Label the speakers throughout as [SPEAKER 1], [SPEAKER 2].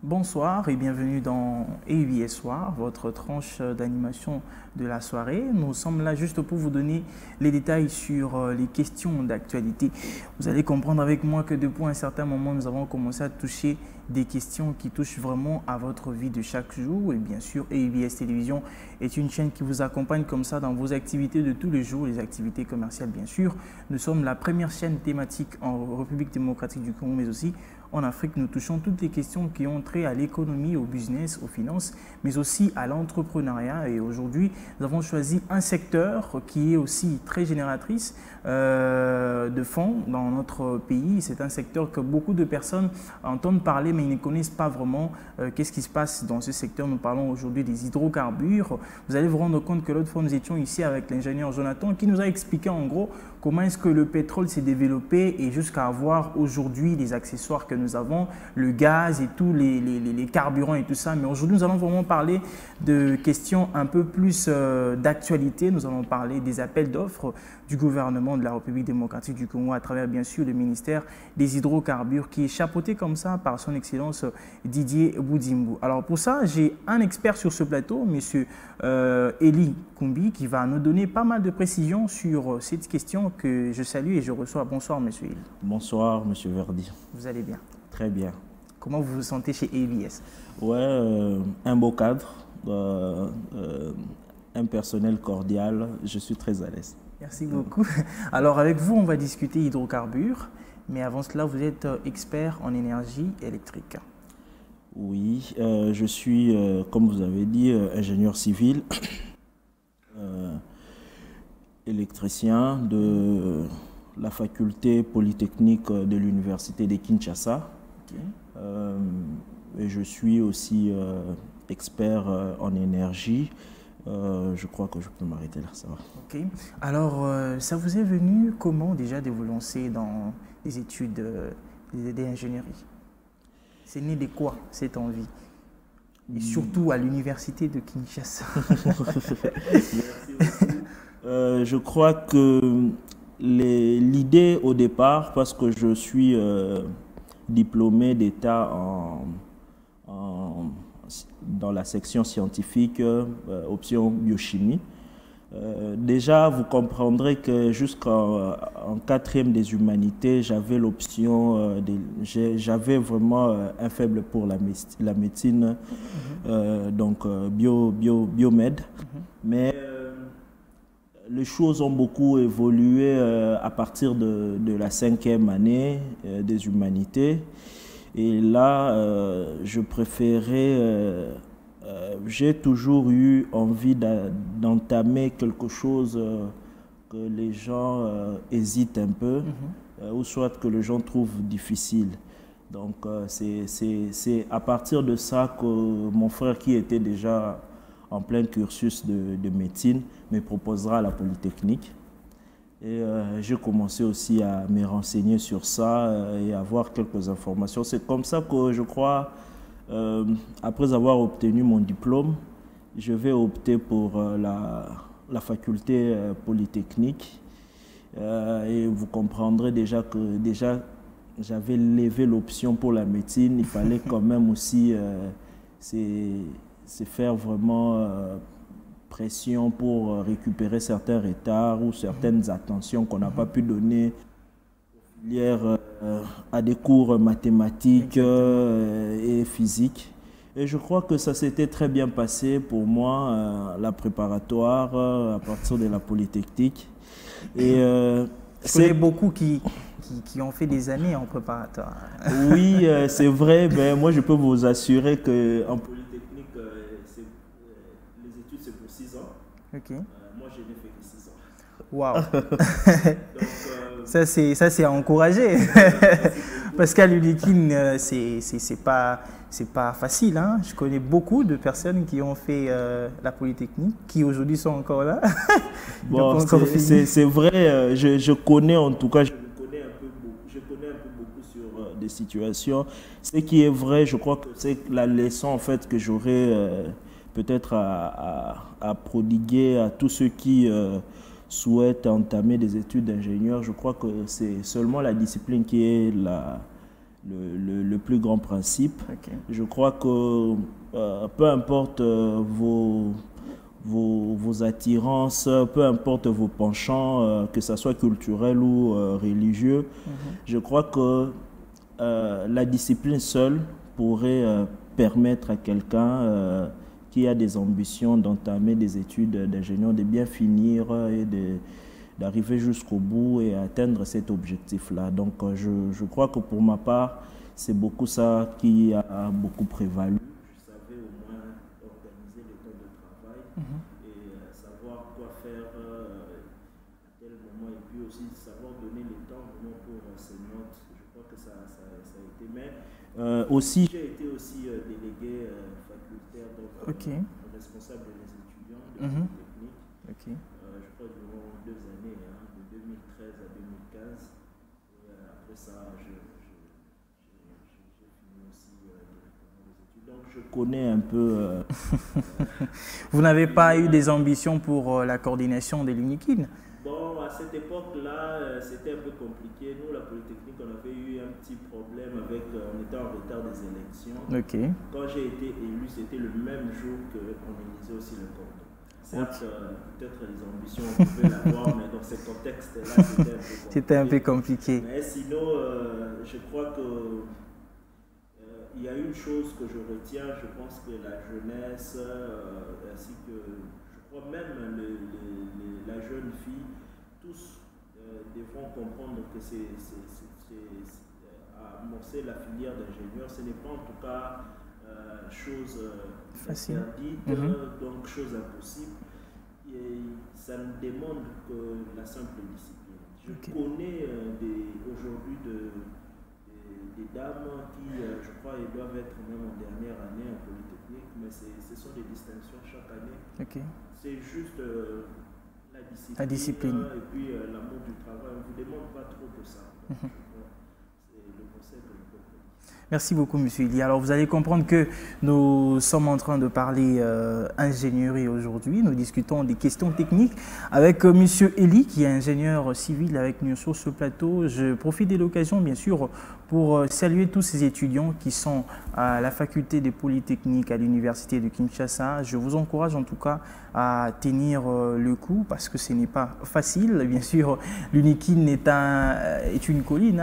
[SPEAKER 1] Bonsoir et bienvenue dans EUBS Soir, votre tranche d'animation de la soirée. Nous sommes là juste pour vous donner les détails sur les questions d'actualité. Vous allez comprendre avec moi que depuis un certain moment, nous avons commencé à toucher des questions qui touchent vraiment à votre vie de chaque jour. Et bien sûr, EUBS Télévision est une chaîne qui vous accompagne comme ça dans vos activités de tous les jours, les activités commerciales bien sûr. Nous sommes la première chaîne thématique en République démocratique du Congo, mais aussi en Afrique. Nous touchons toutes les questions qui ont trait à l'économie, au business, aux finances, mais aussi à l'entrepreneuriat. Et aujourd'hui, nous avons choisi un secteur qui est aussi très génératrice de fonds dans notre pays. C'est un secteur que beaucoup de personnes entendent parler, mais ils ne connaissent pas vraiment qu'est-ce qui se passe dans ce secteur. Nous parlons aujourd'hui des hydrocarbures. Vous allez vous rendre compte que l'autre fois, nous étions ici avec l'ingénieur Jonathan qui nous a expliqué en gros comment est-ce que le pétrole s'est développé et jusqu'à avoir aujourd'hui les accessoires que nous avons, le gaz et tous les carburants et tout ça. Mais aujourd'hui, nous allons vraiment parler de questions un peu plus d'actualité. Nous allons parler des appels d'offres du gouvernement de la République démocratique du Congo à travers bien sûr le ministère des hydrocarbures qui est chapeauté comme ça par son excellence Didier Boudimbo. Alors pour ça, j'ai un expert sur ce plateau, monsieur Eli Koumbi, qui va nous donner pas mal de précisions sur cette question que je salue et je reçois. Bonsoir monsieur Eli.
[SPEAKER 2] Bonsoir monsieur Verdi.
[SPEAKER 1] Vous allez bien?
[SPEAKER 2] Très bien.
[SPEAKER 1] Comment vous vous sentez chez EUBS?
[SPEAKER 2] Ouais, un beau cadre, un personnel cordial, je suis très à l'aise.
[SPEAKER 1] Merci beaucoup. Alors avec vous, on va discuter hydrocarbures, mais avant cela, vous êtes expert en énergie électrique.
[SPEAKER 2] Oui, je suis, comme vous avez dit, ingénieur civil, électricien de la faculté polytechnique de l'université de Kinshasa. Okay. Et je suis aussi expert en énergie. Je crois que je peux m'arrêter là, ça va.
[SPEAKER 1] Ok. Alors, ça vous est venu comment déjà de vous lancer dans les études d'ingénierie? C'est né de quoi cette envie? Et surtout à l'université de Kinshasa.
[SPEAKER 2] Je crois que l'idée au départ, parce que je suis diplômé d'État dans la section scientifique, option biochimie. Déjà, vous comprendrez que jusqu'en quatrième des humanités, j'avais l'option, j'avais vraiment un faible pour la médecine, donc biomède. Mais les choses ont beaucoup évolué à partir de la cinquième année des humanités. Et là, je préférais, j'ai toujours eu envie d'entamer quelque chose que les gens hésitent un peu, ou soit que les gens trouvent difficile. Donc, c'est à partir de ça que mon frère, qui était déjà en plein cursus de médecine, me proposera la Polytechnique. Et j'ai commencé aussi à me renseigner sur ça et à avoir quelques informations. C'est comme ça que je crois, après avoir obtenu mon diplôme, je vais opter pour la faculté polytechnique. Et vous comprendrez déjà que j'avais levé l'option pour la médecine. Il fallait quand même aussi se faire vraiment pression pour récupérer certains retards ou certaines attentions qu'on n'a pas pu donner aux filières à des cours mathématiques et physiques. Et je crois que ça s'était très bien passé pour moi, la préparatoire à partir de la Polytechnique. Et
[SPEAKER 1] je connais beaucoup qui ont fait des années en préparatoire.
[SPEAKER 2] Oui, c'est vrai. Ben, moi, je peux vous assurer qu'en Polytechnique, les études, c'est pour 6 ans.
[SPEAKER 1] Okay.
[SPEAKER 2] Moi, je n'ai fait que 6 ans.
[SPEAKER 1] Waouh. Ça, c'est à encourager. Parce qu'à l'ULIKIN, c'est pas facile. Hein? Je connais beaucoup de personnes qui ont fait la Polytechnique, qui aujourd'hui sont encore là.
[SPEAKER 2] Bon, c'est vrai. Je connais en tout cas, je connais un peu beaucoup sur des situations. Ce qui est vrai, je crois que c'est la leçon en fait que j'aurais peut-être à prodiguer à tous ceux qui souhaitent entamer des études d'ingénieur. Je crois que c'est seulement la discipline qui est le plus grand principe.
[SPEAKER 1] Okay.
[SPEAKER 2] Je crois que peu importe vos attirances, peu importe vos penchants, que ce soit culturel ou religieux, je crois que la discipline seule pourrait permettre à quelqu'un qui a des ambitions d'entamer des études d'ingénieur de bien finir et d'arriver jusqu'au bout et atteindre cet objectif-là. Donc je crois que pour ma part, c'est beaucoup ça qui a beaucoup prévalu. Je savais au moins organiser le temps de travail et savoir quoi faire à quel moment, et puis aussi savoir donner le temps vraiment pour ses notes. Je crois que ça a été. Mais aussi, j'ai été aussi délégué facultaire, donc responsable des étudiants de la technique. Je crois durant 2 années, de 2013 à 2015. Et après ça, j'ai fini aussi directement les études. Donc je connais un peu.
[SPEAKER 1] Vous n'avez pas eu des ambitions pour la coordination de l'UNIKIN?
[SPEAKER 2] Bon, à cette époque-là, c'était un peu compliqué. Nous, la Polytechnique, on avait eu un petit problème avec, on était en retard des élections. Quand j'ai été élu, c'était le même jour qu'on élisait aussi le cordon. Certes, peut-être les ambitions, on pouvait l'avoir, mais dans ce contexte-là,
[SPEAKER 1] c'était un peu compliqué.
[SPEAKER 2] Mais sinon, je crois que il y a une chose que je retiens, je pense que la jeunesse, ainsi que, je crois même la jeune fille, tous devront comprendre que c'est amorcer la filière d'ingénieur, ce n'est pas en tout cas chose interdite, donc chose impossible. Et ça ne demande que la simple discipline. Je connais aujourd'hui des dames qui, je crois, elles doivent être même en dernière année en Polytechnique, mais ce sont des distinctions chaque année. C'est juste la discipline et puis l'amour du travail. On ne vous demande pas trop de ça. C'est le conseil que je peux donner.
[SPEAKER 1] Merci beaucoup, M. Eli. Alors, vous allez comprendre que nous sommes en train de parler ingénierie aujourd'hui. Nous discutons des questions techniques avec M. Eli, qui est ingénieur civil avec nous sur ce plateau. Je profite de l'occasion, bien sûr, pour saluer tous ces étudiants qui sont à la faculté de Polytechnique à l'université de Kinshasa. Je vous encourage en tout cas à tenir le coup parce que ce n'est pas facile. Bien sûr, l'UNIKIN est une colline,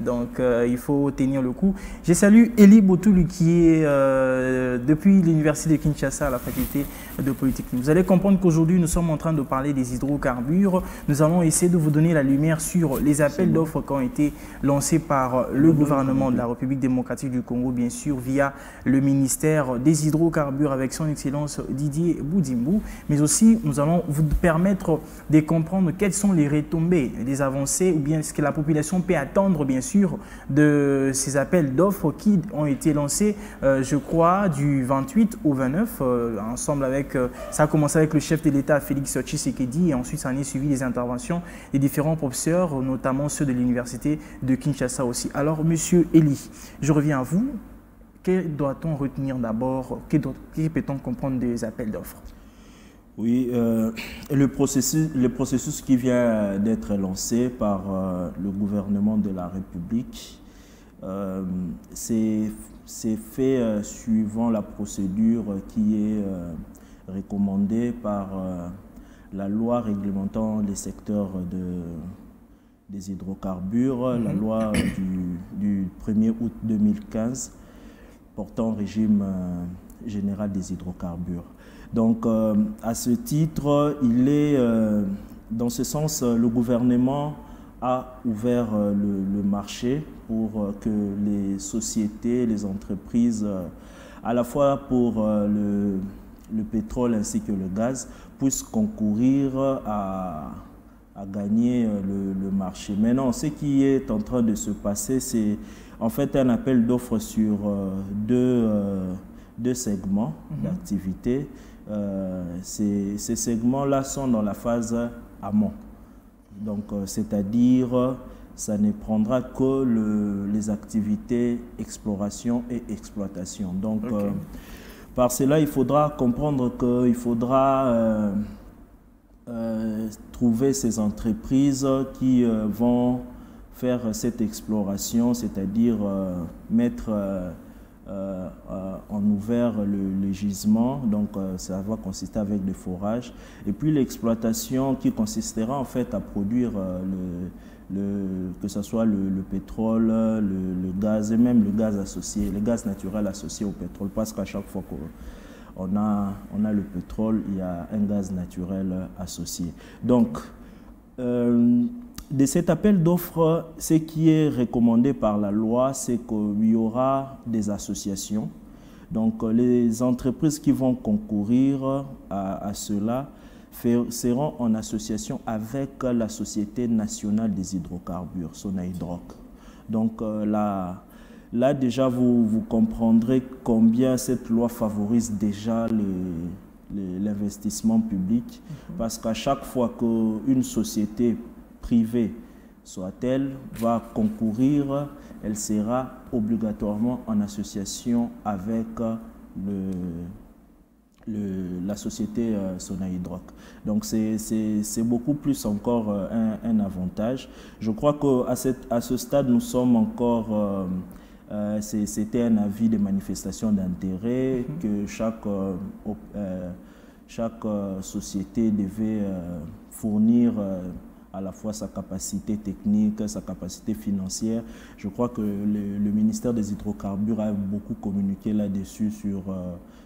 [SPEAKER 1] donc il faut tenir le coup. Je salue Eli Botoulu qui est depuis l'université de Kinshasa à la faculté de Polytechnique. Vous allez comprendre qu'aujourd'hui, nous sommes en train de parler des hydrocarbures. Nous allons essayer de vous donner la lumière sur les appels d'offres qui ont été lancés par le gouvernement de la République démocratique du Congo, bien sûr, via le ministère des hydrocarbures avec son Excellence Didier Boudimbu. Mais aussi, nous allons vous permettre de comprendre quelles sont les retombées, les avancées ou bien ce que la population peut attendre, bien sûr, de ces appels d'offres qui ont été lancés, je crois, du 28 au 29, ensemble avec, ça a commencé avec le chef de l'État, Félix Tshisekedi, et ensuite ça en est suivi les interventions des différents professeurs, notamment ceux de l'université de Kinshasa aussi. Alors, Monsieur Eli, je reviens à vous. Que doit-on retenir d'abord? Que peut-on comprendre des appels d'offres?
[SPEAKER 2] Oui, le processus qui vient d'être lancé par le gouvernement de la République, c'est fait suivant la procédure qui est recommandée par la loi réglementant les secteurs des hydrocarbures, la loi du 1er août 2015 portant régime général des hydrocarbures. Donc, à ce titre, dans ce sens, le gouvernement a ouvert le marché pour que les sociétés, les entreprises, à la fois pour le pétrole ainsi que le gaz, puissent concourir à gagner le marché. Maintenant, ce qui est en train de se passer, c'est en fait un appel d'offres sur deux segments d'activité. Ces segments-là sont dans la phase amont. Donc, c'est-à-dire ça ne prendra que les activités exploration et exploitation. Donc, par cela, il faudra comprendre qu'il faudra trouver ces entreprises qui vont faire cette exploration, c'est-à-dire mettre en ouvert le gisement, donc ça va consister avec des forages, et puis l'exploitation qui consistera en fait à produire que ce soit le pétrole, le gaz et même le gaz associé, le gaz naturel associé au pétrole, parce qu'à chaque fois qu'on a le pétrole, il y a un gaz naturel associé. Donc, de cet appel d'offres, ce qui est recommandé par la loi, c'est qu'il y aura des associations. Donc, les entreprises qui vont concourir à cela seront en association avec la Société nationale des hydrocarbures, Sonahydrac. Donc, là déjà, vous comprendrez combien cette loi favorise déjà l'investissement public, parce qu'à chaque fois qu'une société privée soit-elle va concourir, elle sera obligatoirement en association avec la société Sonahydrac. Donc c'est beaucoup plus encore un avantage. Je crois qu'à ce stade, nous sommes encore... c'était un avis de manifestation d'intérêt que chaque société devait fournir à la fois sa capacité technique, sa capacité financière. Je crois que le ministère des Hydrocarbures a beaucoup communiqué là-dessus sur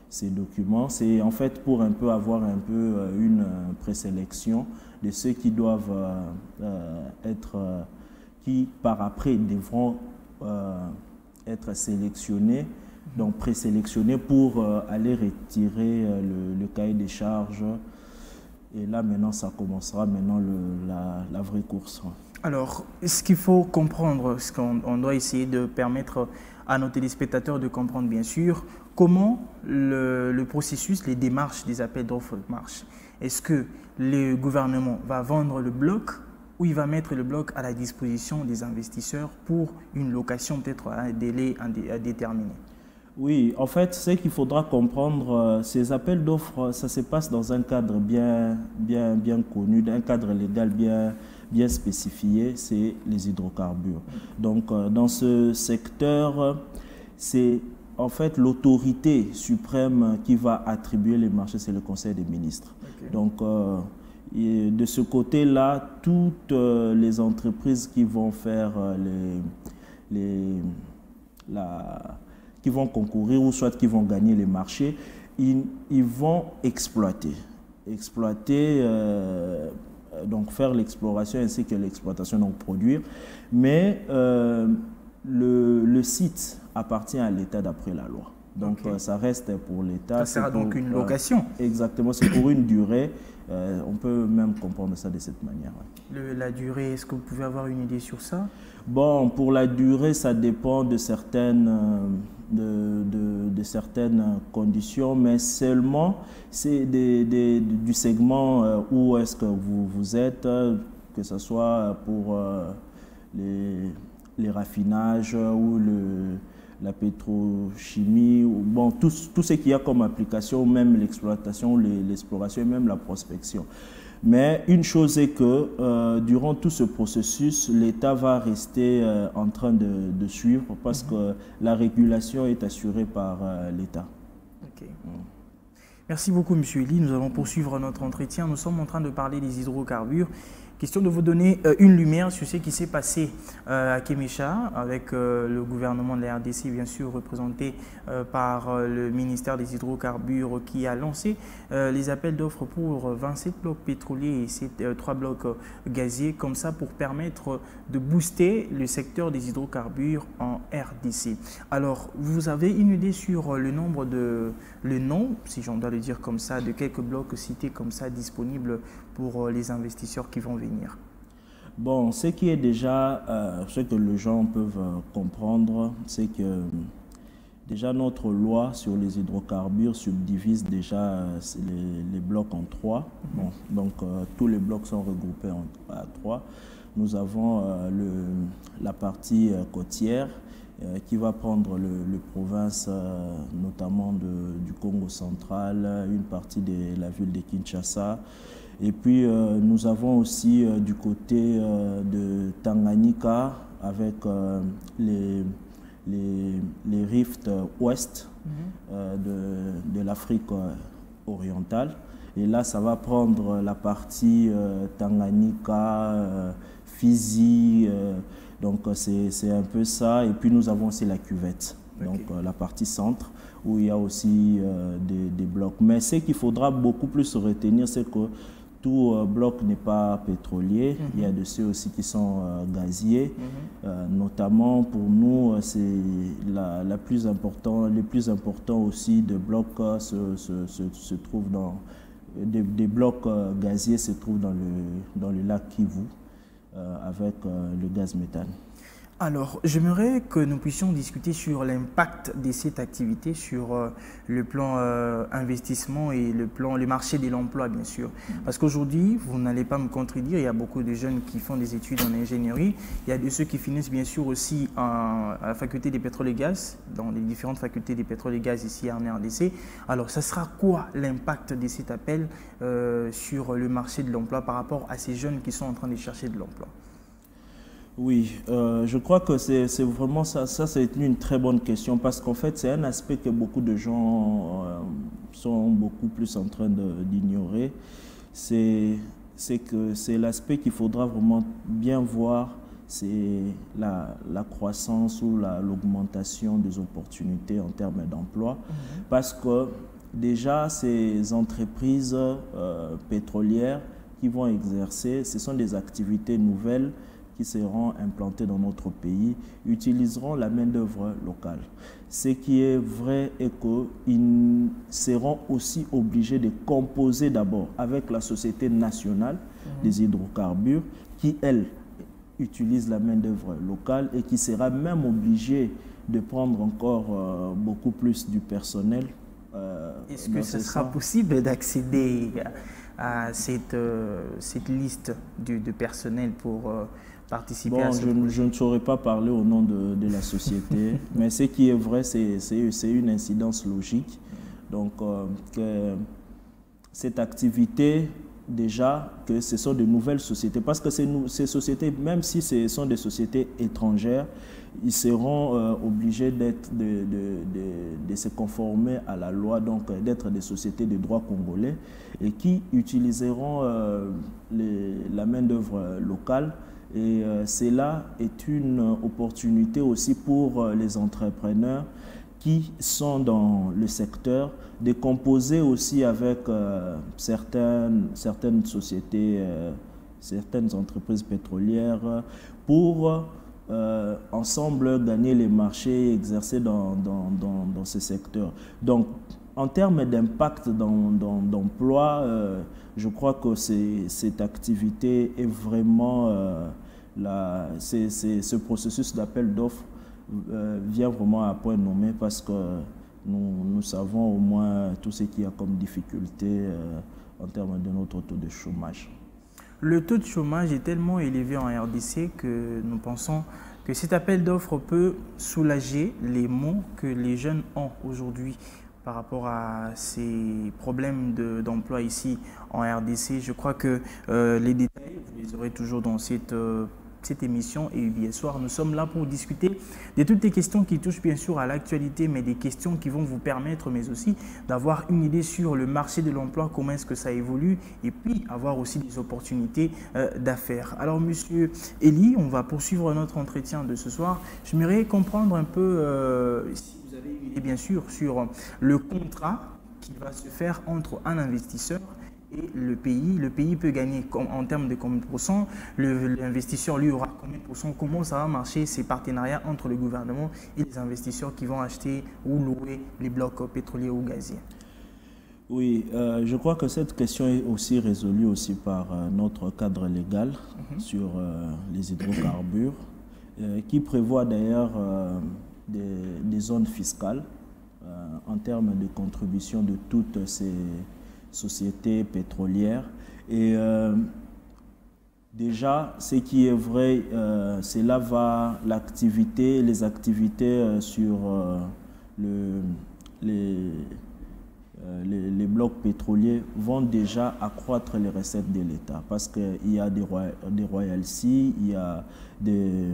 [SPEAKER 2] ces documents. C'est en fait pour un peu avoir un peu une présélection de ceux qui doivent qui par après devront être sélectionnés, donc présélectionnés pour aller retirer le cahier des charges. Et là, maintenant, ça commencera maintenant la vraie course.
[SPEAKER 1] Alors, ce qu'il faut comprendre, ce qu'on doit essayer de permettre à nos téléspectateurs de comprendre, bien sûr, comment le processus, les démarches des appels d'offres marchent. Est-ce que le gouvernement va vendre le bloc ou il va mettre le bloc à la disposition des investisseurs pour une location peut-être à un délai indéterminé?
[SPEAKER 2] Oui, en fait, ce qu'il faudra comprendre, ces appels d'offres, ça se passe dans un cadre bien connu, un cadre légal bien spécifié, c'est les hydrocarbures. Donc, dans ce secteur, c'est en fait l'autorité suprême qui va attribuer les marchés, c'est le Conseil des ministres. Okay. Donc, de ce côté-là, toutes les entreprises qui vont faire qui vont concourir ou soit qui vont gagner les marchés, ils vont exploiter, donc faire l'exploration ainsi que l'exploitation, donc produire. Mais le site appartient à l'État d'après la loi. Donc ça reste pour l'État.
[SPEAKER 1] Ça sera donc une location.
[SPEAKER 2] Exactement, c'est pour une durée. On peut même comprendre ça de cette manière.
[SPEAKER 1] La durée, est-ce que vous pouvez avoir une idée sur ça?
[SPEAKER 2] Bon, pour la durée, ça dépend de certaines conditions, mais seulement c'est du segment où est-ce que vous êtes, que ce soit pour les raffinages ou la pétrochimie, bon, tout ce qu'il y a comme application, même l'exploitation, l'exploration et même la prospection. Mais une chose est que durant tout ce processus, l'État va rester en train de suivre parce que la régulation est assurée par l'État.
[SPEAKER 1] Okay. Merci beaucoup, M. Elie. Nous allons poursuivre notre entretien. Nous sommes en train de parler des hydrocarbures. Question de vous donner une lumière sur ce qui s'est passé à Kémécha avec le gouvernement de la RDC, bien sûr représenté par le ministère des Hydrocarbures qui a lancé les appels d'offres pour 27 blocs pétroliers et 3 blocs gaziers, comme ça pour permettre de booster le secteur des hydrocarbures en RDC. Alors, vous avez une idée sur le nombre le nom, si j'en dois le dire comme ça, de quelques blocs cités comme ça disponibles pour les investisseurs qui vont venir?
[SPEAKER 2] Bon, ce qui est déjà, ce que les gens peuvent comprendre, c'est que déjà notre loi sur les hydrocarbures subdivise déjà les blocs en 3. Bon, donc tous les blocs sont regroupés à 3. nous avons la partie côtière qui va prendre les provinces, notamment du Congo central, une partie de la ville de Kinshasa. Et puis nous avons aussi du côté de Tanganyika avec les rifts ouest de l'Afrique orientale. Et là, ça va prendre la partie Tanganyika, Fizi, donc c'est un peu ça. Et puis nous avons aussi la cuvette, donc la partie centre, où il y a aussi des blocs. Mais ce qu'il faudra beaucoup plus retenir, c'est que tout bloc n'est pas pétrolier. Il y a de ceux aussi qui sont gaziers. Notamment pour nous, c'est les plus importants aussi de blocs se trouvent dans... Des blocs gaziers se trouvent dans le lac Kivu avec le gaz méthane.
[SPEAKER 1] Alors, j'aimerais que nous puissions discuter sur l'impact de cette activité sur le plan investissement et le marché de l'emploi, bien sûr. Parce qu'aujourd'hui, vous n'allez pas me contredire, il y a beaucoup de jeunes qui font des études en ingénierie. Il y a de ceux qui finissent, bien sûr, aussi à la faculté des pétroles et gaz, dans les différentes facultés des pétroles et gaz ici en RDC. Alors, ça sera quoi l'impact de cet appel sur le marché de l'emploi par rapport à ces jeunes qui sont en train de chercher de l'emploi?
[SPEAKER 2] Oui, je crois que c'est vraiment ça. Ça, c'est une très bonne question parce qu'en fait, c'est un aspect que beaucoup de gens sont beaucoup plus en train d'ignorer. C'est l'aspect qu'il faudra vraiment bien voir, c'est la croissance ou l'augmentation des opportunités en termes d'emploi. Parce que déjà, ces entreprises pétrolières qui vont exercer, ce sont des activités nouvelles qui seront implantés dans notre pays, utiliseront la main-d'œuvre locale. Ce qui est vrai est qu'ils seront aussi obligés de composer d'abord avec la Société nationale des hydrocarbures, qui, elle, utilise la main-d'œuvre locale et qui sera même obligée de prendre encore beaucoup plus du personnel.
[SPEAKER 1] Est-ce que ce sera possible d'accéder à cette liste de personnel pour participer à ce projet?
[SPEAKER 2] Je ne saurais pas parler au nom de la société, mais ce qui est vrai, c'est une incidence logique. Donc, que cette activité, déjà, que ce sont de nouvelles sociétés, parce que ces sociétés, même si ce sont des sociétés étrangères, ils seront obligés de se conformer à la loi, donc d'être des sociétés de droit congolais et qui utiliseront la main-d'œuvre locale. Et cela est une opportunité aussi pour les entrepreneurs qui sont dans le secteur de composer aussi avec certaines sociétés, certaines entreprises pétrolières pour ensemble gagner les marchés et exercer dans ces secteurs. Donc, en termes d'impact d'emploi, je crois que cette activité est vraiment, ce processus d'appel d'offres vient vraiment à point nommé parce que nous savons au moins tout ce qu'il y a comme difficulté en termes de notre taux de chômage.
[SPEAKER 1] Le taux de chômage est tellement élevé en RDC que nous pensons que cet appel d'offres peut soulager les maux que les jeunes ont aujourd'hui par rapport à ces problèmes d'emploi ici en RDC. Je crois que les détails, vous les aurez toujours dans cette émission et UBS Soir. Nous sommes là pour discuter de toutes les questions qui touchent bien sûr à l'actualité, mais des questions qui vont vous permettre, mais aussi d'avoir une idée sur le marché de l'emploi, comment est-ce que ça évolue, et puis avoir aussi des opportunités d'affaires. Alors, Monsieur Eli, on va poursuivre notre entretien de ce soir. J'aimerais comprendre un peu, si vous avez une idée bien sûr, sur le contrat qui va se faire entre un investisseur et le pays. Le pays peut gagner en termes de combien de pourcents, l'investisseur lui aura combien de pourcents, comment ça va marcher ces partenariats entre le gouvernement et les investisseurs qui vont acheter ou louer les blocs pétroliers ou gaziers?
[SPEAKER 2] Oui, je crois que cette question est aussi résolue aussi par notre cadre légal sur les hydrocarbures qui prévoit d'ailleurs des zones fiscales en termes de contribution de toutes ces sociétés pétrolières. Et Déjà, ce qui est vrai, c'est là les activités sur les blocs pétroliers vont déjà accroître les recettes de l'État parce qu'il y a des royalties, il y a des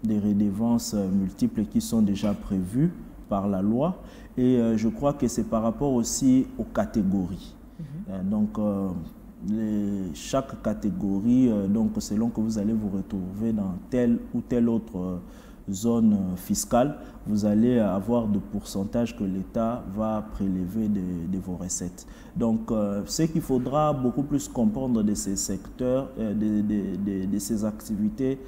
[SPEAKER 2] redevances multiples qui sont déjà prévues par la loi. Et je crois que c'est par rapport aussi aux catégories. Donc, chaque catégorie, donc selon que vous allez vous retrouver dans telle ou telle autre zone fiscale, vous allez avoir de pourcentage que l'État va prélever de vos recettes. Donc, ce qu'il faudra beaucoup plus comprendre de ces secteurs, de ces activités,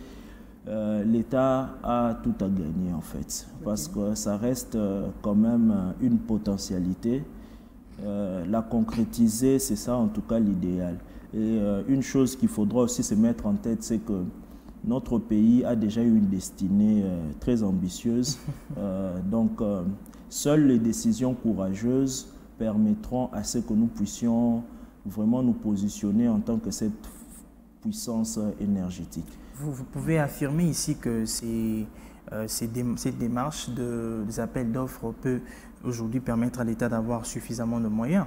[SPEAKER 2] l'État a tout à gagner en fait, parce que ça reste quand même une potentialité. La concrétiser, c'est ça en tout cas l'idéal. Et une chose qu'il faudra aussi se mettre en tête, c'est que notre pays a déjà eu une destinée très ambitieuse. Donc, seules les décisions courageuses permettront à ce que nous puissions vraiment nous positionner en tant que cette puissance énergétique.
[SPEAKER 1] Vous pouvez affirmer ici que cette démarche des appels d'offres peut aujourd'hui permettre à l'État d'avoir suffisamment de moyens.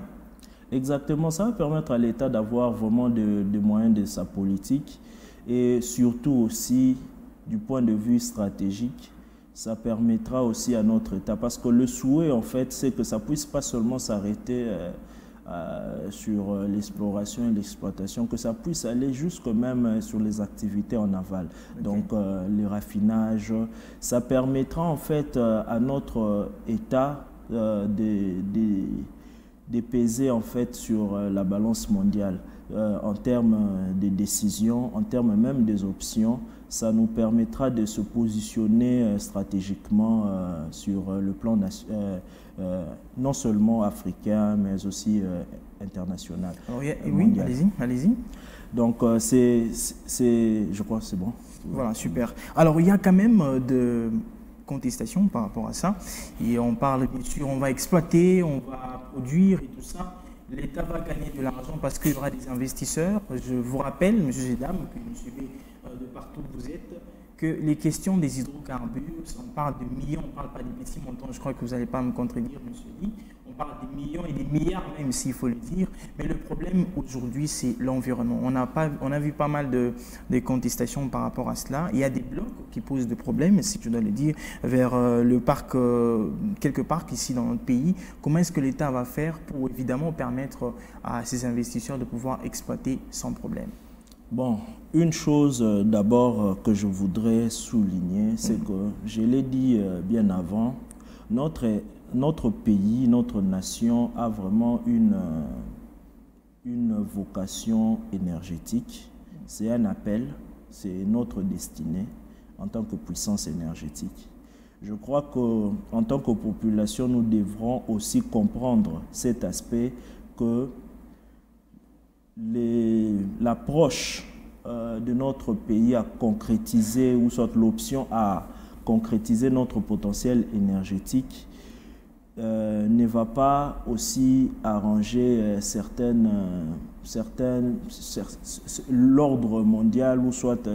[SPEAKER 2] Exactement, ça va permettre à l'État d'avoir vraiment des moyens de sa politique et surtout aussi du point de vue stratégique, ça permettra aussi à notre État, parce que le souhait en fait c'est que ça ne puisse pas seulement s'arrêter sur l'exploration et l'exploitation, que ça puisse aller jusque même sur les activités en aval. Okay. Donc les raffinages, ça permettra en fait à notre État de peser en fait sur la balance mondiale en termes de décisions, en termes même des options. Ça nous permettra de se positionner stratégiquement sur le plan non seulement africain, mais aussi international.
[SPEAKER 1] Oui, allez-y.
[SPEAKER 2] Donc, je crois que c'est bon.
[SPEAKER 1] Voilà, super. Alors, il y a quand même de contestation par rapport à ça. Et on parle, bien sûr, on va exploiter, on va produire et tout ça. L'État va gagner de l'argent parce qu'il y aura des investisseurs. Je vous rappelle, M. Gédam, que vous suivez de partout où vous êtes, que les questions des hydrocarbures, on parle de millions, on ne parle pas des petits montants, je crois que vous n'allez pas me contredire, M. Lee. On parle des millions et des milliards même, s'il faut le dire. Mais le problème aujourd'hui, c'est l'environnement. On a vu pas mal de contestations par rapport à cela. Il y a des blocs qui posent des problèmes, si je dois le dire, vers le parc, quelques parcs ici dans notre pays. Comment est-ce que l'État va faire pour évidemment permettre à ces investisseurs de pouvoir exploiter sans problème?
[SPEAKER 2] Bon, une chose d'abord que je voudrais souligner, c'est que, je l'ai dit bien avant, notre pays, notre nation a vraiment une vocation énergétique. C'est un appel, c'est notre destinée en tant que puissance énergétique. Je crois qu'en tant que population, nous devrons aussi comprendre cet aspect que l'approche de notre pays à concrétiser, ou soit l'option à concrétiser notre potentiel énergétique ne va pas aussi arranger l'ordre mondial, ou soit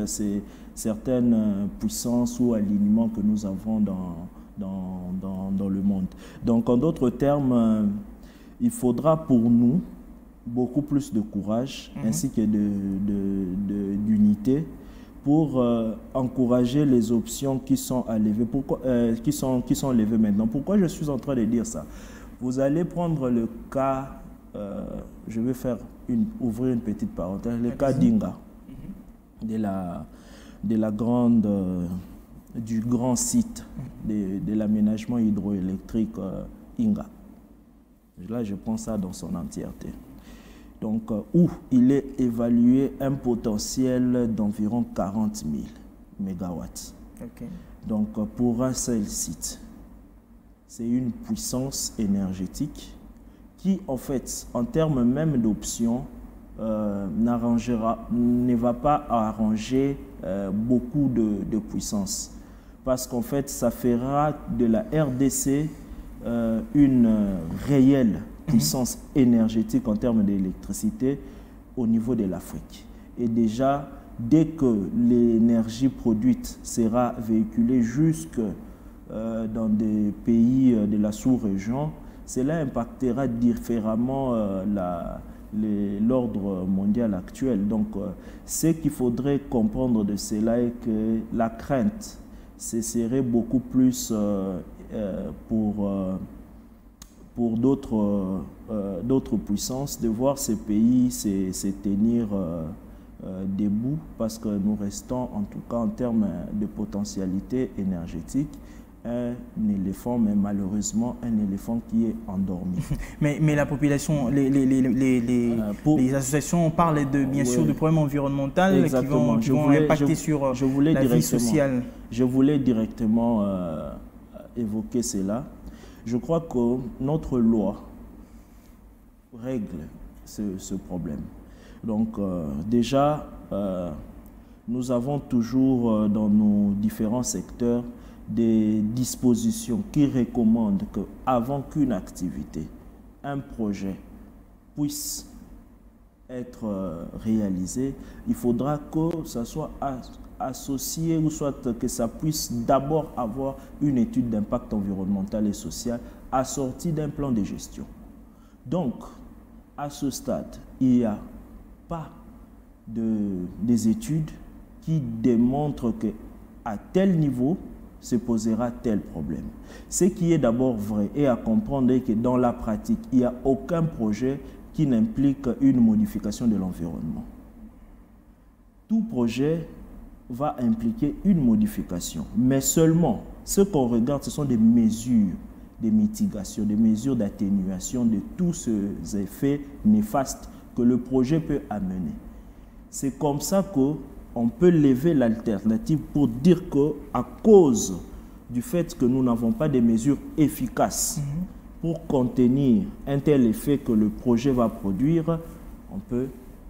[SPEAKER 2] certaines puissances ou alignements que nous avons dans le monde. Donc en d'autres termes, il faudra pour nous beaucoup plus de courage ainsi que d'unité pour encourager les options qui sont à lever, qui sont levées maintenant. Pourquoi je suis en train de dire ça? Vous allez prendre le cas, je vais ouvrir une petite parenthèse, le cas d'Inga, du grand site de l'aménagement hydroélectrique Inga. Là, je prends ça dans son entièreté. Donc, où il est évalué un potentiel d'environ 40 000 mégawatts. Okay. Donc, pour un seul site, c'est une puissance énergétique qui, en fait, en termes même d'options, ne va pas arranger beaucoup de puissance. Parce qu'en fait, ça fera de la RDC une réelle puissance énergétique en termes d'électricité au niveau de l'Afrique. Et déjà, dès que l'énergie produite sera véhiculée jusque dans des pays de la sous-région, cela impactera différemment l'ordre mondial actuel. Donc, ce qu'il faudrait comprendre de cela est que la crainte, ce serait beaucoup plus pour d'autres puissances de voir ces pays se tenir debout, parce que nous restons, en tout cas en termes de potentialité énergétique, un éléphant, mais malheureusement un éléphant qui est endormi.
[SPEAKER 1] Mais la population, les associations parlent bien sûr de problèmes environnementaux qui vont impacter sur la vie sociale.
[SPEAKER 2] Je voulais directement évoquer cela. Je crois que notre loi règle ce problème. Donc déjà, nous avons toujours dans nos différents secteurs des dispositions qui recommandent qu'avant qu'une activité, un projet puisse être réalisé, il faudra que ça soit associé ou soit que ça puisse d'abord avoir une étude d'impact environnemental et social assortie d'un plan de gestion. Donc, à ce stade, il n'y a pas des études qui démontrent qu'à tel niveau se posera tel problème. Ce qui est d'abord vrai et à comprendre est que dans la pratique, il n'y a aucun projet qui n'implique une modification de l'environnement. Tout projet va impliquer une modification, mais seulement ce qu'on regarde, ce sont des mesures de mitigation, des mesures d'atténuation de tous ces effets néfastes que le projet peut amener. C'est comme ça qu'on peut lever l'alternative pour dire qu'à cause du fait que nous n'avons pas de mesures efficaces pour contenir un tel effet que le projet va produire, on peut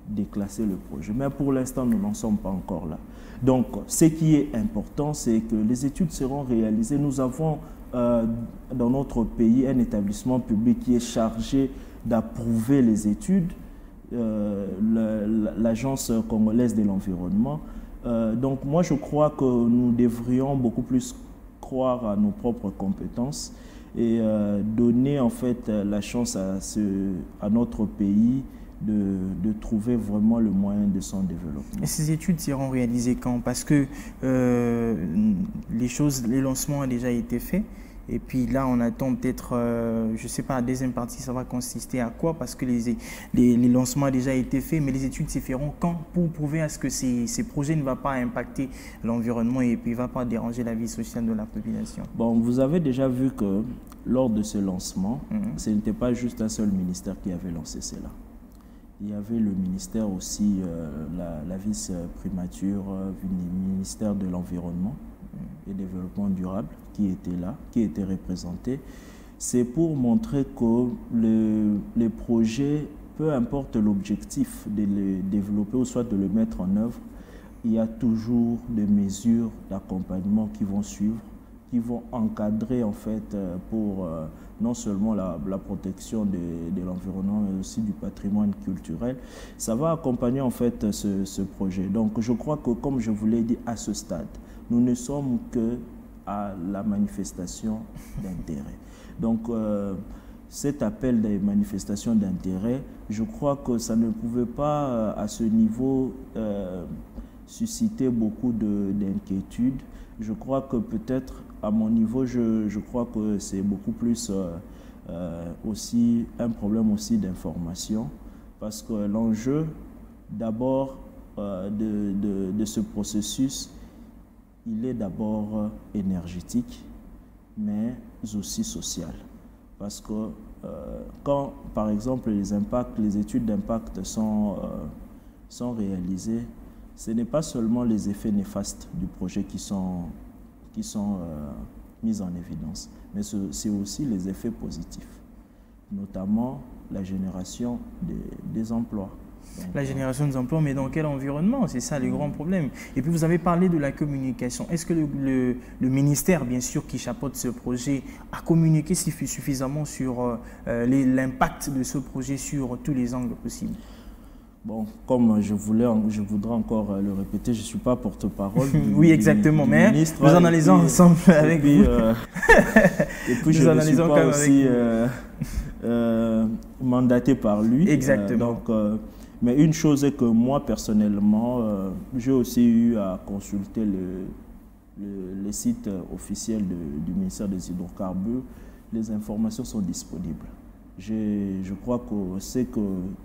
[SPEAKER 2] déclasser le projet. Mais pour l'instant, nous n'en sommes pas encore là. Donc, ce qui est important, c'est que les études seront réalisées. Nous avons dans notre pays un établissement public qui est chargé d'approuver les études, l'Agence congolaise de l'environnement. Donc moi je crois que nous devrions beaucoup plus croire à nos propres compétences et donner en fait la chance à notre pays de trouver vraiment le moyen de son développement.
[SPEAKER 1] Et ces études seront réalisées quand? Parce que les lancements ont déjà été faits. Et puis là, on attend peut-être, je ne sais pas, la deuxième partie, ça va consister à quoi? Parce que les lancements ont déjà été faits, mais les études se feront quand pour prouver à ce que ces projets ne vont pas impacter l'environnement et puis ne vont pas déranger la vie sociale de la population?
[SPEAKER 2] Bon, vous avez déjà vu que lors de ce lancement, ce n'était pas juste un seul ministère qui avait lancé cela. Il y avait le ministère aussi, la vice-primature du ministère de l'Environnement et Développement durable qui était là, qui était représenté. C'est pour montrer que les projets, peu importe l'objectif de les développer ou soit de le mettre en œuvre, il y a toujours des mesures d'accompagnement qui vont suivre, qui vont encadrer en fait pour non seulement la protection de l'environnement mais aussi du patrimoine culturel. Ça va accompagner en fait ce projet. Donc je crois que comme je vous l'ai dit à ce stade, nous ne sommes que à la manifestation d'intérêt. Donc cet appel des manifestations d'intérêt, je crois que ça ne pouvait pas à ce niveau susciter beaucoup d'inquiétudes. Je crois que peut-être à mon niveau, je crois que c'est beaucoup plus aussi un problème aussi d'information, parce que l'enjeu d'abord de ce processus, il est d'abord énergétique, mais aussi social. Parce que quand, par exemple, les études d'impact sont réalisées, ce n'est pas seulement les effets néfastes du projet qui sont mis en évidence, mais c'est aussi les effets positifs, notamment la génération des emplois. Donc,
[SPEAKER 1] la génération des emplois, mais dans quel environnement? C'est ça le grand problème. Et puis vous avez parlé de la communication. Est-ce que le ministère, bien sûr, qui chapeaute ce projet, a communiqué suffisamment sur l'impact de ce projet sur tous les angles possibles?
[SPEAKER 2] Bon, comme je voudrais encore le répéter, je ne suis pas porte-parole
[SPEAKER 1] oui, exactement, mais
[SPEAKER 2] ministre,
[SPEAKER 1] nous analysons ensemble avec vous.
[SPEAKER 2] Et puis, je ne suis pas aussi mandaté par lui.
[SPEAKER 1] Exactement.
[SPEAKER 2] Mais une chose est que moi, personnellement, j'ai aussi eu à consulter les sites officiels du ministère des Hydrocarbures. Les informations sont disponibles. Je crois que ce que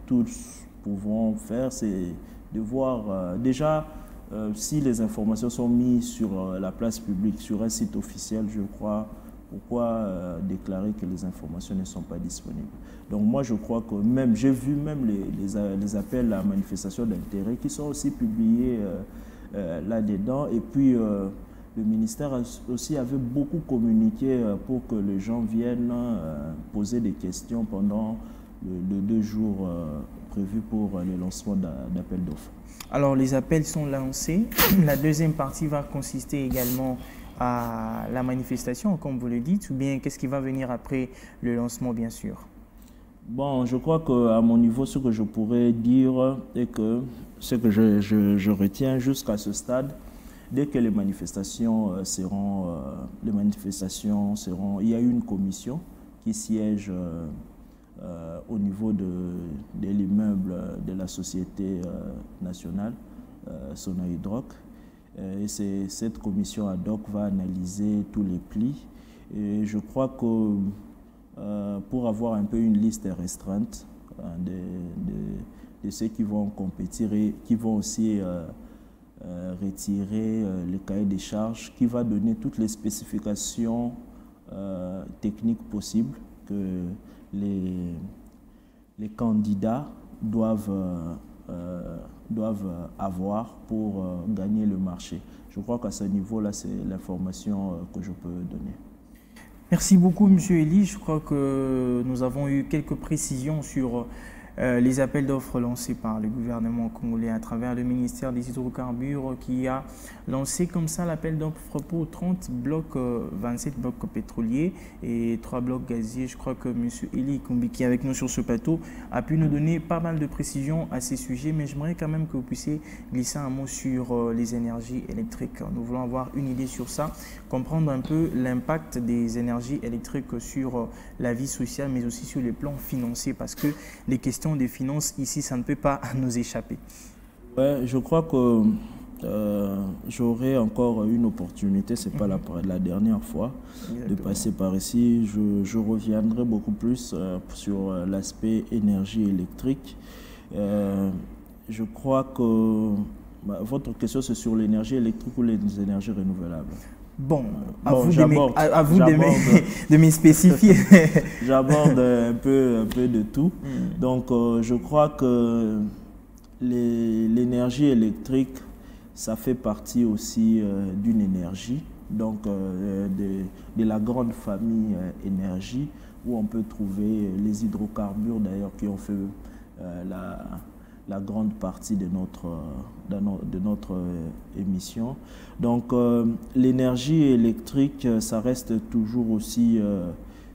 [SPEAKER 2] tous pouvons faire, c'est de voir déjà si les informations sont mises sur la place publique, sur un site officiel, je crois, pourquoi déclarer que les informations ne sont pas disponibles. Donc moi, je crois que même, j'ai vu même les appels à manifestation d'intérêt qui sont aussi publiés là-dedans. Et puis, le ministère aussi avait beaucoup communiqué pour que les gens viennent poser des questions pendant les 2 jours prévus pour le lancement d'appels d'offres.
[SPEAKER 1] Alors, les appels sont lancés. La deuxième partie va consister également à la manifestation, comme vous le dites, ou bien qu'est-ce qui va venir après le lancement, bien sûr?
[SPEAKER 2] Bon, je crois qu'à mon niveau, ce que je pourrais dire est que ce que je retiens jusqu'à ce stade, dès que les manifestations seront, il y a une commission qui siège au niveau de l'immeuble de la Société nationale, Sonahydrac. Et cette commission ad hoc va analyser tous les plis. Et je crois que pour avoir un peu une liste restreinte de ceux qui vont compétir et qui vont aussi retirer le cahier des charges, qui va donner toutes les spécifications techniques possibles que les candidats doivent avoir pour gagner le marché. Je crois qu'à ce niveau-là, c'est l'information que je peux donner.
[SPEAKER 1] Merci beaucoup, M. Elie. Je crois que nous avons eu quelques précisions sur les appels d'offres lancés par le gouvernement congolais à travers le ministère des Hydrocarbures qui a lancé comme ça l'appel d'offres pour 30 blocs, 27 blocs pétroliers et 3 blocs gaziers. Je crois que M. Elie Kumbi, qui est avec nous sur ce plateau, a pu nous donner pas mal de précisions à ces sujets, mais j'aimerais quand même que vous puissiez glisser un mot sur les énergies électriques. Nous voulons avoir une idée sur ça, comprendre un peu l'impact des énergies électriques sur la vie sociale, mais aussi sur les plans financiers, parce que les questions des finances ici, ça ne peut pas nous échapper.
[SPEAKER 2] Ouais, je crois que j'aurai encore une opportunité, ce n'est pas la dernière fois. Exactement. De passer par ici. Je reviendrai beaucoup plus sur l'aspect énergie électrique. Je crois que votre question, c'est sur l'énergie électrique ou les énergies renouvelables?
[SPEAKER 1] Bon, à vous de me spécifier.
[SPEAKER 2] J'aborde un peu de tout. Donc, je crois que l'énergie électrique, ça fait partie aussi d'une énergie, donc de la grande famille énergie, où on peut trouver les hydrocarbures d'ailleurs qui ont fait la grande partie de notre émission. Donc l'énergie électrique, ça reste toujours aussi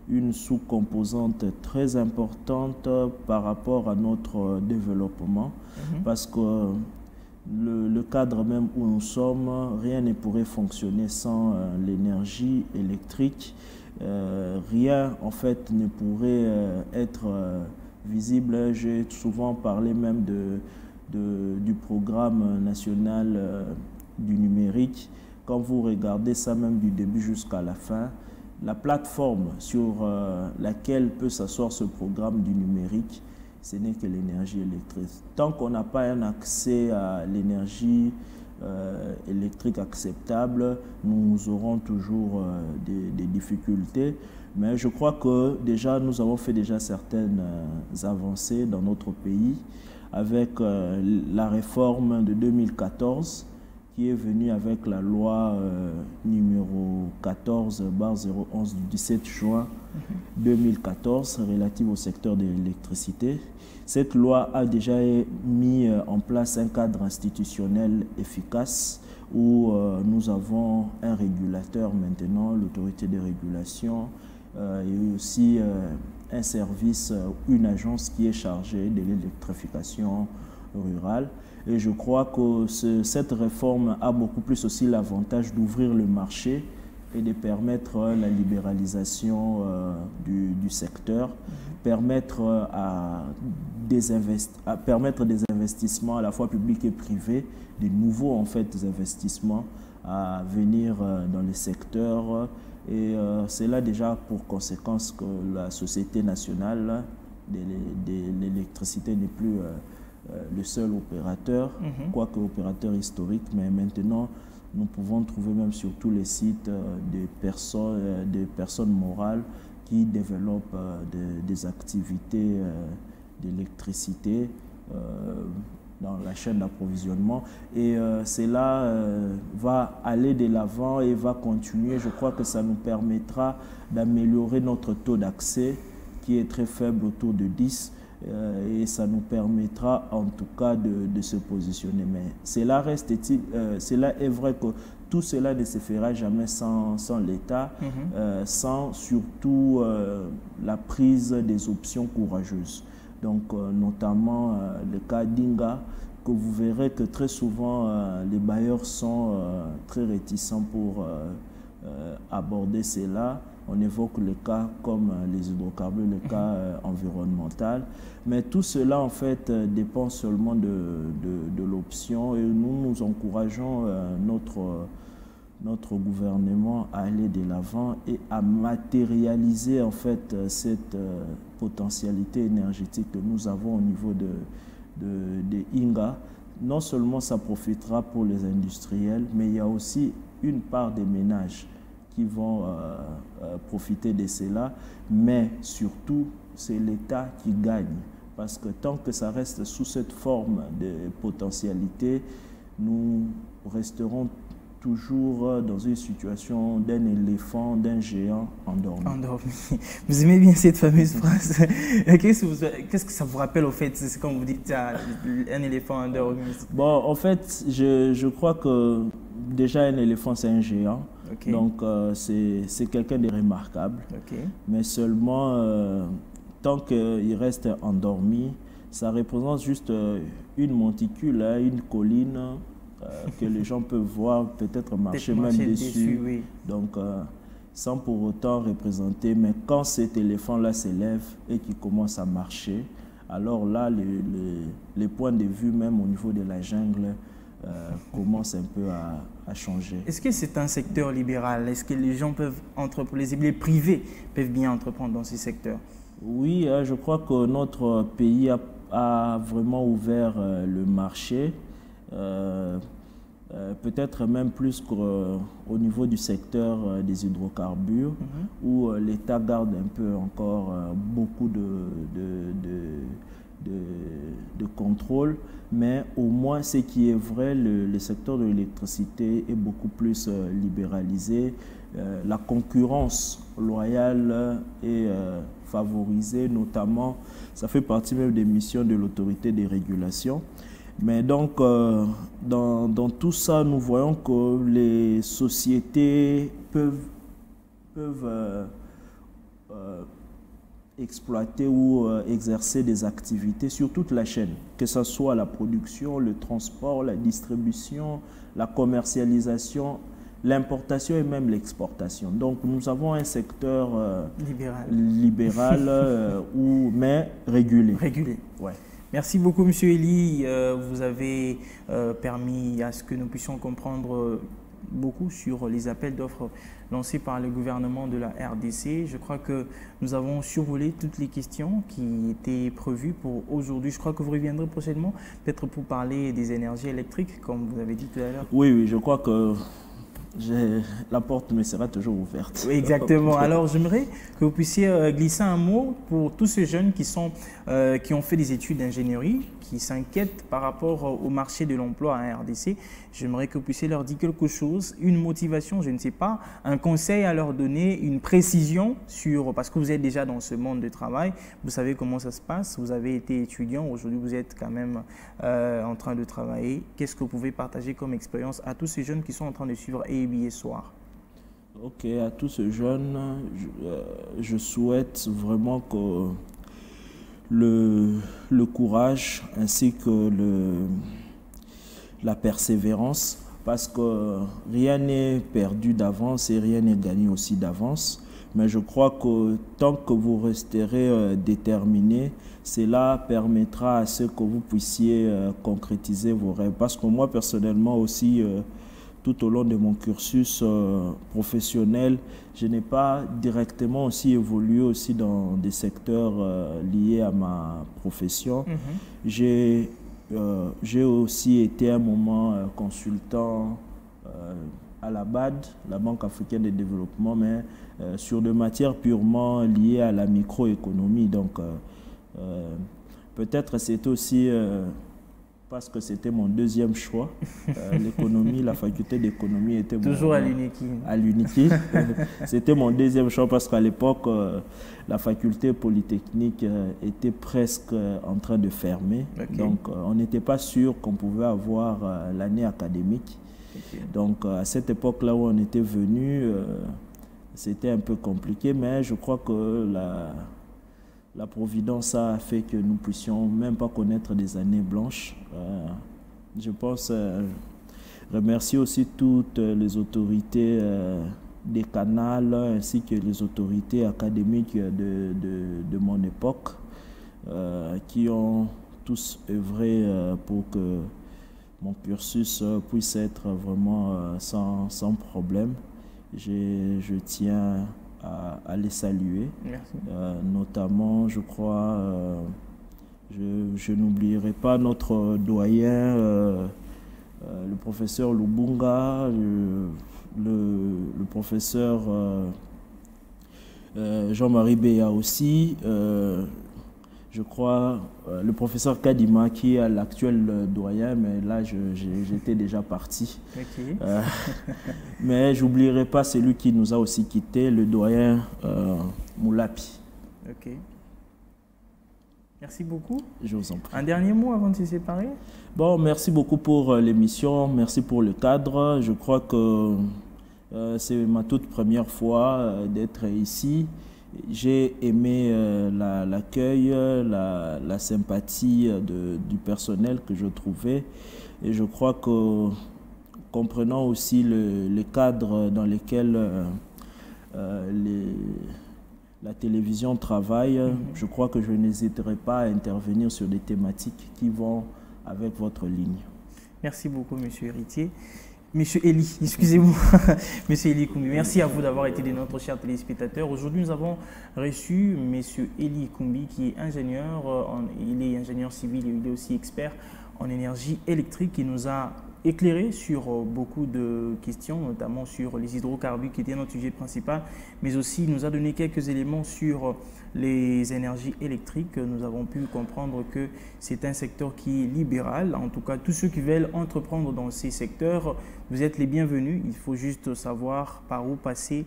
[SPEAKER 2] une sous-composante très importante par rapport à notre développement, parce que le cadre même où nous sommes, rien ne pourrait fonctionner sans l'énergie électrique. Rien en fait ne pourrait être visible. J'ai souvent parlé même du programme national du numérique. Quand vous regardez ça même du début jusqu'à la fin, la plateforme sur laquelle peut s'asseoir ce programme du numérique, ce n'est que l'énergie électrique. Tant qu'on n'a pas un accès à l'énergie électrique acceptable, nous aurons toujours des difficultés. Mais je crois que déjà, nous avons fait déjà certaines avancées dans notre pays avec la réforme de 2014 qui est venue avec la loi numéro 14/011 du 17 juin 2014 relative au secteur de l'électricité. Cette loi a déjà mis en place un cadre institutionnel efficace où nous avons un régulateur maintenant, l'autorité de régulation, et aussi un service, une agence qui est chargée de l'électrification rural. Et je crois que cette réforme a beaucoup plus aussi l'avantage d'ouvrir le marché et de permettre la libéralisation du secteur, permettre des investissements à la fois publics et privés, des nouveaux en fait investissements à venir dans les secteurs. Et c'est là déjà pour conséquence que la Société nationale de l'électricité n'est plus le seul opérateur, quoique opérateur historique, mais maintenant nous pouvons trouver même sur tous les sites des personnes morales qui développent des activités d'électricité dans la chaîne d'approvisionnement. Et cela va aller de l'avant et va continuer. Je crois que ça nous permettra d'améliorer notre taux d'accès qui est très faible, autour de 10. Et ça nous permettra en tout cas de se positionner. Mais cela est vrai que tout cela ne se fera jamais sans l'État, sans surtout la prise des options courageuses. Donc notamment le cas d'Inga, que vous verrez que très souvent les bailleurs sont très réticents pour aborder cela. On évoque le cas comme les hydrocarbures, le cas environnemental. Mais tout cela, en fait, dépend seulement de l'option. Et nous encourageons notre gouvernement à aller de l'avant et à matérialiser, en fait, cette potentialité énergétique que nous avons au niveau de Inga. Non seulement ça profitera pour les industriels, mais il y a aussi une part des ménages qui vont profiter de cela, mais surtout, c'est l'État qui gagne. Parce que tant que ça reste sous cette forme de potentialité, nous resterons toujours dans une situation d'un éléphant, d'un géant endormi.
[SPEAKER 1] Vous aimez bien cette fameuse phrase. Qu'est-ce que ça vous rappelle au fait? C'est comme vous dites, un éléphant endormi.
[SPEAKER 2] Bon, en fait, je crois que déjà un éléphant, c'est un géant. Okay. Donc, c'est quelqu'un de remarquable. Okay. Mais seulement, tant qu'il reste endormi, ça représente juste une monticule, une colline que les gens peuvent voir, peut-être marcher même dessus. Oui. Donc, sans pour autant représenter. Mais quand cet éléphant-là s'élève et qu'il commence à marcher, alors là, les points de vue, même au niveau de la jungle, commence un peu à changer.
[SPEAKER 1] Est-ce que c'est un secteur libéral? Est-ce que les gens peuvent entreprendre, les privés peuvent bien entreprendre dans ces secteurs?
[SPEAKER 2] Oui, je crois que notre pays a vraiment ouvert le marché, peut-être même plus qu'au niveau du secteur des hydrocarbures, où l'État garde un peu encore beaucoup de contrôle, mais au moins ce qui est vrai, le secteur de l'électricité est beaucoup plus libéralisé. La concurrence loyale est favorisée, notamment, ça fait partie même des missions de l'autorité des régulations. Mais donc, dans tout ça, nous voyons que les sociétés peuvent exploiter ou exercer des activités sur toute la chaîne, que ce soit la production, le transport, la distribution, la commercialisation, l'importation et même l'exportation. Donc nous avons un secteur libéral mais régulé.
[SPEAKER 1] Régulé.
[SPEAKER 2] Ouais.
[SPEAKER 1] Merci beaucoup, Monsieur Elie. Vous avez permis à ce que nous puissions comprendre beaucoup sur les appels d'offres lancés par le gouvernement de la RDC. Je crois que nous avons survolé toutes les questions qui étaient prévues pour aujourd'hui. Je crois que vous reviendrez prochainement, peut-être pour parler des énergies électriques, comme vous avez dit tout à l'heure.
[SPEAKER 2] Oui, je crois que la porte me sera toujours ouverte.
[SPEAKER 1] Oui, exactement. Alors, j'aimerais que vous puissiez glisser un mot pour tous ces jeunes qui ont fait des études d'ingénierie, qui s'inquiètent par rapport au marché de l'emploi à RDC. J'aimerais que vous puissiez leur dire quelque chose, une motivation, je ne sais pas, un conseil à leur donner, une précision parce que vous êtes déjà dans ce monde de travail, vous savez comment ça se passe, vous avez été étudiant, aujourd'hui vous êtes quand même en train de travailler. Qu'est-ce que vous pouvez partager comme expérience à tous ces jeunes qui sont en train de suivre AEB Soir?
[SPEAKER 2] Ok, à tous ces jeunes, je souhaite vraiment que le courage ainsi que la persévérance, parce que rien n'est perdu d'avance et rien n'est gagné aussi d'avance. Mais je crois que tant que vous resterez déterminé, cela permettra à ce que vous puissiez concrétiser vos rêves. Parce que moi, personnellement aussi, tout au long de mon cursus professionnel, je n'ai pas directement aussi évolué aussi dans des secteurs liés à ma profession. J'ai aussi été un moment consultant à la BAD, la Banque africaine de développement, mais sur des matières purement liées à la microéconomie. Donc, peut-être c'était aussi parce que c'était mon deuxième choix. L'économie, la faculté d'économie était
[SPEAKER 1] toujours à l'UNIKI.
[SPEAKER 2] À l'UNIKI. C'était mon deuxième choix parce qu'à l'époque, la faculté polytechnique était presque en train de fermer. Okay. Donc, on n'était pas sûr qu'on pouvait avoir l'année académique. Okay. Donc, à cette époque-là où on était venu, c'était un peu compliqué, mais je crois que la Providence a fait que nous puissions même pas connaître des années blanches. Je pense remercier aussi toutes les autorités décanales ainsi que les autorités académiques de mon époque qui ont tous œuvré pour que mon cursus puisse être vraiment sans problème. Je tiens à les saluer.
[SPEAKER 1] Merci.
[SPEAKER 2] Notamment, je crois, je n'oublierai pas notre doyen, le professeur Lubunga, le professeur Jean-Marie Béa aussi, je crois, le professeur Kadima qui est l'actuel doyen, mais là j'étais déjà parti.
[SPEAKER 1] Okay.
[SPEAKER 2] Mais j'oublierai pas celui qui nous a aussi quitté, le doyen Moulapi.
[SPEAKER 1] Ok. Merci beaucoup.
[SPEAKER 2] Je vous en prie.
[SPEAKER 1] Un dernier mot avant de se séparer?
[SPEAKER 2] Bon, merci beaucoup pour l'émission, merci pour le cadre. Je crois que c'est ma toute première fois d'être ici. J'ai aimé l'accueil, la sympathie du personnel que je trouvais. Et je crois que, comprenant aussi le cadre dans lequel la télévision travaille, je crois que je n'hésiterai pas à intervenir sur des thématiques qui vont avec votre ligne.
[SPEAKER 1] Merci beaucoup, Monsieur Héritier. Monsieur Eli, excusez-moi, Monsieur Eli Koumbi, merci à vous d'avoir été de notre chers téléspectateurs. Aujourd'hui, nous avons reçu Monsieur Eli Koumbi qui est ingénieur, il est ingénieur civil et il est aussi expert en énergie électrique qui nous a éclairé sur beaucoup de questions, notamment sur les hydrocarbures qui était notre sujet principal, mais aussi il nous a donné quelques éléments sur les énergies électriques. Nous avons pu comprendre que c'est un secteur qui est libéral. En tout cas, tous ceux qui veulent entreprendre dans ces secteurs, vous êtes les bienvenus. Il faut juste savoir par où passer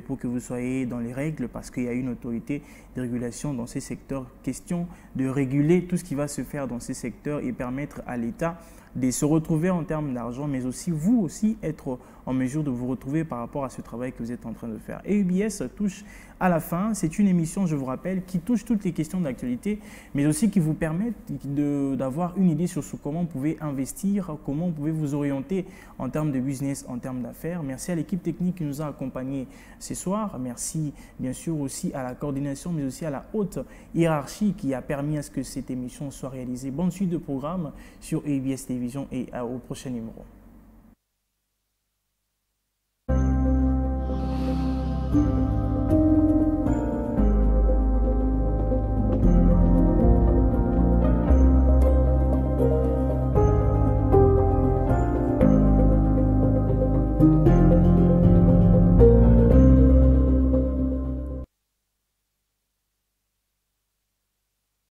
[SPEAKER 1] pour que vous soyez dans les règles, parce qu'il y a une autorité de régulation dans ces secteurs. Question de réguler tout ce qui va se faire dans ces secteurs et permettre à l'État de se retrouver en termes d'argent, mais aussi vous aussi être en mesure de vous retrouver par rapport à ce travail que vous êtes en train de faire. Et UBS touche à la fin. C'est une émission, je vous rappelle, qui touche toutes les questions d'actualité, mais aussi qui vous permet d'avoir une idée sur comment vous pouvez investir, comment vous pouvez vous orienter en termes de business, en termes d'affaires. Merci à l'équipe technique qui nous a accompagnés ce soir. Merci bien sûr aussi à la coordination, mais aussi à la haute hiérarchie qui a permis à ce que cette émission soit réalisée. Bonne suite de programme sur UBS Télévision et au prochain numéro.